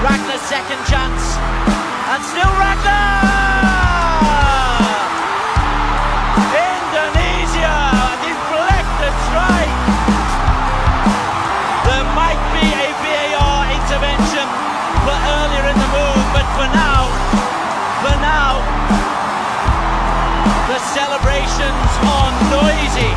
Ragner's second chance, and still Ragnar! Indonesia, deflected strike. There might be a VAR intervention for earlier in the move, but for now, the celebrations are noisy.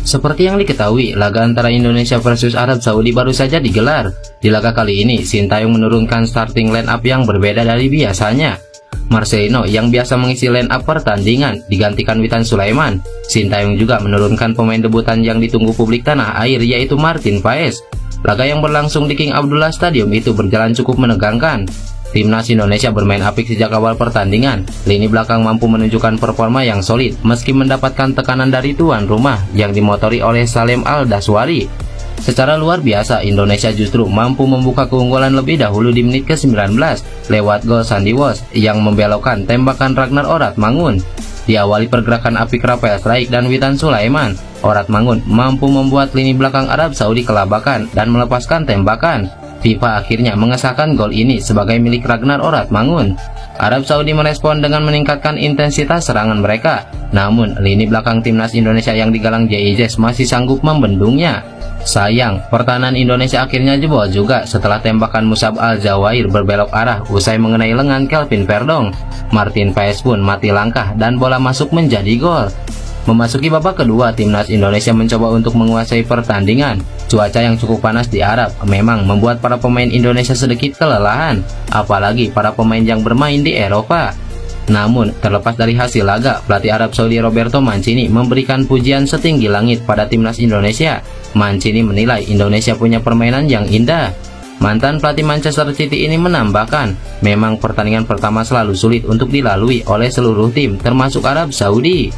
Seperti yang diketahui, laga antara Indonesia versus Arab Saudi baru saja digelar. Di laga kali ini, Sintayong menurunkan starting line up yang berbeda dari biasanya. Marcelino yang biasa mengisi line up pertandingan digantikan Witan Sulaiman. Sintayong juga menurunkan pemain debutan yang ditunggu publik tanah air, yaitu Martin Paes. Laga yang berlangsung di King Abdullah Stadium itu berjalan cukup menegangkan. Timnas Indonesia bermain apik sejak awal pertandingan. Lini belakang mampu menunjukkan performa yang solid meski mendapatkan tekanan dari tuan rumah yang dimotori oleh Salem Al-Daswari. Secara luar biasa, Indonesia justru mampu membuka keunggulan lebih dahulu di menit ke-19 lewat gol Sandi Wos yang membelokkan tembakan Ragnar Oratmangun. Diawali pergerakan apik Rafael Struijk dan Witan Sulaiman, Oratmangun mampu membuat lini belakang Arab Saudi kelabakan dan melepaskan tembakan. FIFA akhirnya mengesahkan gol ini sebagai milik Ragnar Oratmangun. Arab Saudi merespon dengan meningkatkan intensitas serangan mereka, namun lini belakang timnas Indonesia yang digalang JIJS masih sanggup membendungnya. Sayang, pertahanan Indonesia akhirnya jebol juga setelah tembakan Musab Al-Jawair berbelok arah usai mengenai lengan Kelvin Verdong. Martin Paes pun mati langkah dan bola masuk menjadi gol. Memasuki babak kedua, timnas Indonesia mencoba untuk menguasai pertandingan. Cuaca yang cukup panas di Arab memang membuat para pemain Indonesia sedikit kelelahan, apalagi para pemain yang bermain di Eropa. Namun, terlepas dari hasil laga, pelatih Arab Saudi Roberto Mancini memberikan pujian setinggi langit pada timnas Indonesia. Mancini menilai Indonesia punya permainan yang indah. Mantan pelatih Manchester City ini menambahkan, memang pertandingan pertama selalu sulit untuk dilalui oleh seluruh tim, termasuk Arab Saudi.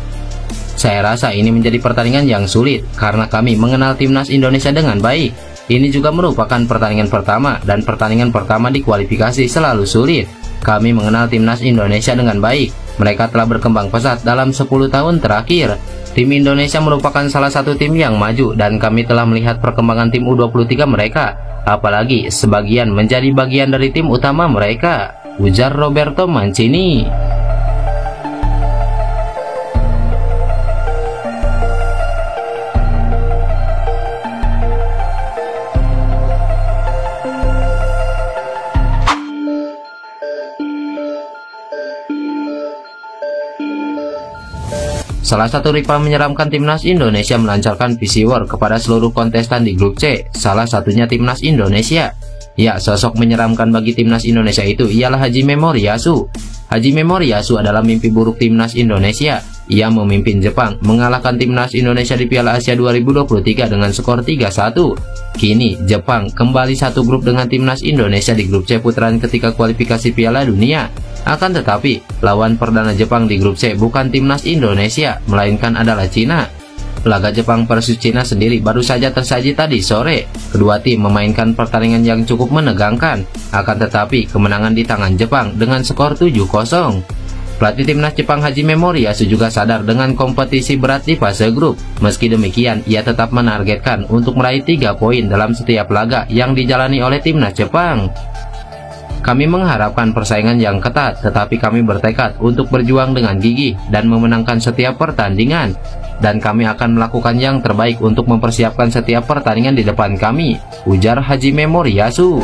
Saya rasa ini menjadi pertandingan yang sulit karena kami mengenal timnas Indonesia dengan baik. Ini juga merupakan pertandingan pertama dan pertandingan pertama di kualifikasi selalu sulit. Kami mengenal timnas Indonesia dengan baik. Mereka telah berkembang pesat dalam 10 tahun terakhir. Tim Indonesia merupakan salah satu tim yang maju dan kami telah melihat perkembangan tim U23 mereka. Apalagi sebagian menjadi bagian dari tim utama mereka, ujar Roberto Mancini. Salah satu rival menyeramkan timnas Indonesia melancarkan PC War kepada seluruh kontestan di grup C, salah satunya timnas Indonesia. Ya, sosok menyeramkan bagi timnas Indonesia itu ialah Haji Memoriyasu. Haji Memoriyasu adalah mimpi buruk timnas Indonesia. Ia memimpin Jepang mengalahkan timnas Indonesia di Piala Asia 2023 dengan skor 3-1. Kini, Jepang kembali satu grup dengan timnas Indonesia di grup C putaran ketika kualifikasi Piala Dunia. Akan tetapi, lawan perdana Jepang di grup C bukan timnas Indonesia, melainkan adalah Cina. Laga Jepang versus Cina sendiri baru saja tersaji tadi sore. Kedua tim memainkan pertandingan yang cukup menegangkan. Akan tetapi, kemenangan di tangan Jepang dengan skor 7-0. Pelatih timnas Jepang Haji Memoriyasu juga sadar dengan kompetisi berat di fase grup. Meski demikian, ia tetap menargetkan untuk meraih 3 poin dalam setiap laga yang dijalani oleh timnas Jepang. Kami mengharapkan persaingan yang ketat, tetapi kami bertekad untuk berjuang dengan gigih dan memenangkan setiap pertandingan. Dan kami akan melakukan yang terbaik untuk mempersiapkan setiap pertandingan di depan kami, ujar Haji Memoriyasu.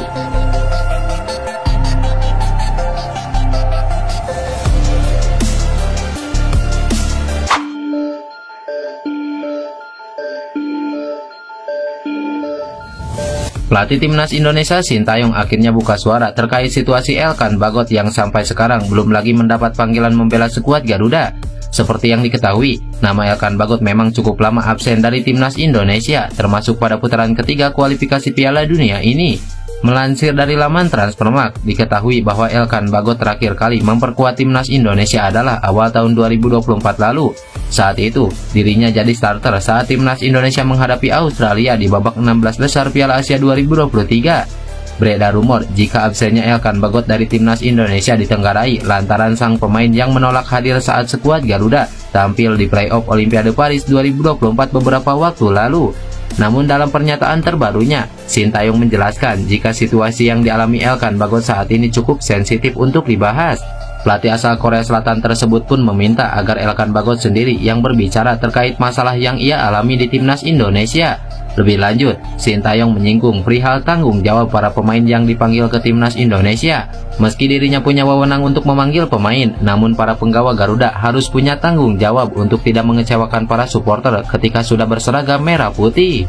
Pelatih timnas Indonesia Sintayong akhirnya buka suara terkait situasi Elkan Bagot yang sampai sekarang belum lagi mendapat panggilan membela skuad Garuda. Seperti yang diketahui, nama Elkan Bagot memang cukup lama absen dari timnas Indonesia, termasuk pada putaran ketiga kualifikasi Piala Dunia ini. Melansir dari laman Transfermarkt, diketahui bahwa Elkan Bagot terakhir kali memperkuat timnas Indonesia adalah awal tahun 2024 lalu. Saat itu, dirinya jadi starter saat timnas Indonesia menghadapi Australia di babak 16 besar Piala Asia 2023. Beredar rumor jika absennya Elkan Bagot dari timnas Indonesia ditenggarai lantaran sang pemain yang menolak hadir saat skuad Garuda tampil di playoff Olimpiade Paris 2024 beberapa waktu lalu. Namun dalam pernyataan terbarunya, Sintayong menjelaskan jika situasi yang dialami Elkan Bagot saat ini cukup sensitif untuk dibahas. Pelatih asal Korea Selatan tersebut pun meminta agar Elkan Bagot sendiri yang berbicara terkait masalah yang ia alami di timnas Indonesia. Lebih lanjut, Sintayong menyinggung perihal tanggung jawab para pemain yang dipanggil ke timnas Indonesia. Meski dirinya punya wewenang untuk memanggil pemain, namun para penggawa Garuda harus punya tanggung jawab untuk tidak mengecewakan para supporter ketika sudah berseragam merah putih.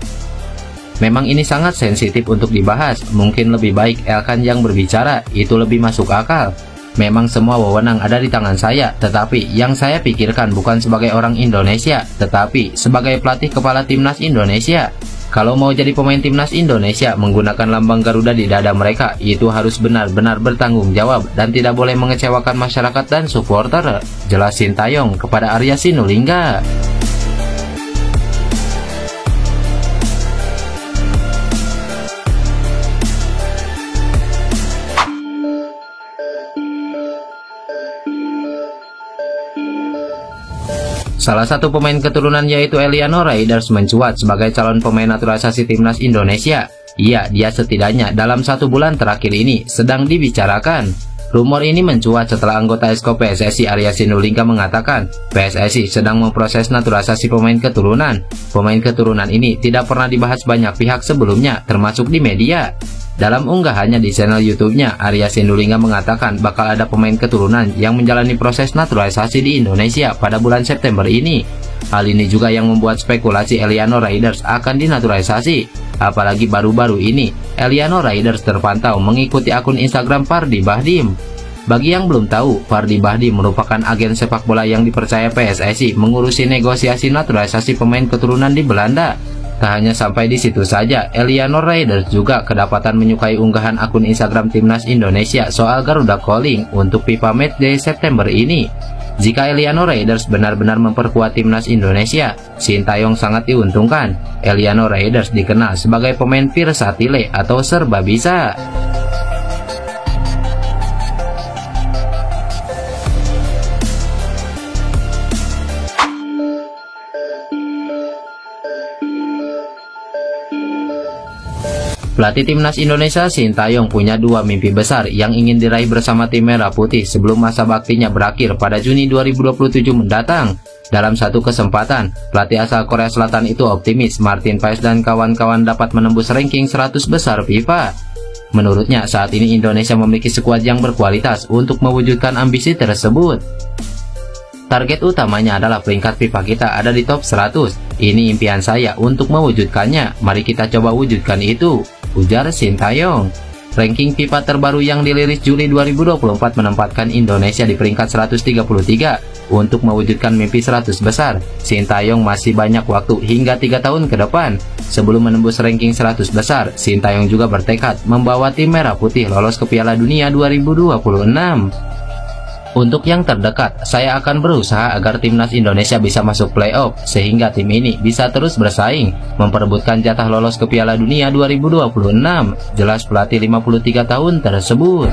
Memang ini sangat sensitif untuk dibahas, mungkin lebih baik Elkan yang berbicara, itu lebih masuk akal. Memang semua wewenang ada di tangan saya, tetapi yang saya pikirkan bukan sebagai orang Indonesia, tetapi sebagai pelatih kepala timnas Indonesia. Kalau mau jadi pemain timnas Indonesia menggunakan lambang Garuda di dada mereka, itu harus benar-benar bertanggung jawab dan tidak boleh mengecewakan masyarakat dan supporter, jelas Sintayong kepada Arya Sinulinga. Salah satu pemain keturunan yaitu Eliano Raiders mencuat sebagai calon pemain naturalisasi timnas Indonesia. Iya, dia setidaknya dalam 1 bulan terakhir ini sedang dibicarakan. Rumor ini mencuat setelah anggota Esko PSSI Arya Sinulinga mengatakan PSSI sedang memproses naturalisasi pemain keturunan. Pemain keturunan ini tidak pernah dibahas banyak pihak sebelumnya, termasuk di media. Dalam unggahannya di channel YouTube-nya, Arya Sinulinga mengatakan bakal ada pemain keturunan yang menjalani proses naturalisasi di Indonesia pada bulan September ini. Hal ini juga yang membuat spekulasi Eliano Raiders akan dinaturalisasi. Apalagi baru-baru ini, Eliano Raiders terpantau mengikuti akun Instagram Pardi Bahdim. Bagi yang belum tahu, Pardi Bahdim merupakan agen sepak bola yang dipercaya PSSI mengurusi negosiasi naturalisasi pemain keturunan di Belanda. Tak hanya sampai di situ saja, Eliano Raiders juga kedapatan menyukai unggahan akun Instagram Timnas Indonesia soal Garuda Calling untuk FIFA Matchday September ini. Jika Eliano Raiders benar-benar memperkuat Timnas Indonesia, Sintayong sangat diuntungkan. Eliano Raiders dikenal sebagai pemain versatile atau serba bisa. Pelatih timnas Indonesia Sintayong punya 2 mimpi besar yang ingin diraih bersama tim Merah Putih sebelum masa baktinya berakhir pada Juni 2027 mendatang. Dalam satu kesempatan, pelatih asal Korea Selatan itu optimis Martin Paes dan kawan-kawan dapat menembus ranking 100 besar FIFA. Menurutnya, saat ini Indonesia memiliki skuad yang berkualitas untuk mewujudkan ambisi tersebut. Target utamanya adalah peringkat FIFA kita ada di top 100. Ini impian saya untuk mewujudkannya. Mari kita coba wujudkan itu, ujar Sintayong. Ranking FIFA terbaru yang dirilis Juli 2024 menempatkan Indonesia di peringkat 133 untuk mewujudkan mimpi 100 besar. Sintayong masih banyak waktu hingga 3 tahun ke depan. Sebelum menembus ranking 100 besar, Sintayong juga bertekad membawa tim Merah Putih lolos ke Piala Dunia 2026. Untuk yang terdekat, saya akan berusaha agar timnas Indonesia bisa masuk playoff, sehingga tim ini bisa terus bersaing, memperebutkan jatah lolos ke Piala Dunia 2026, jelas pelatih 53 tahun tersebut.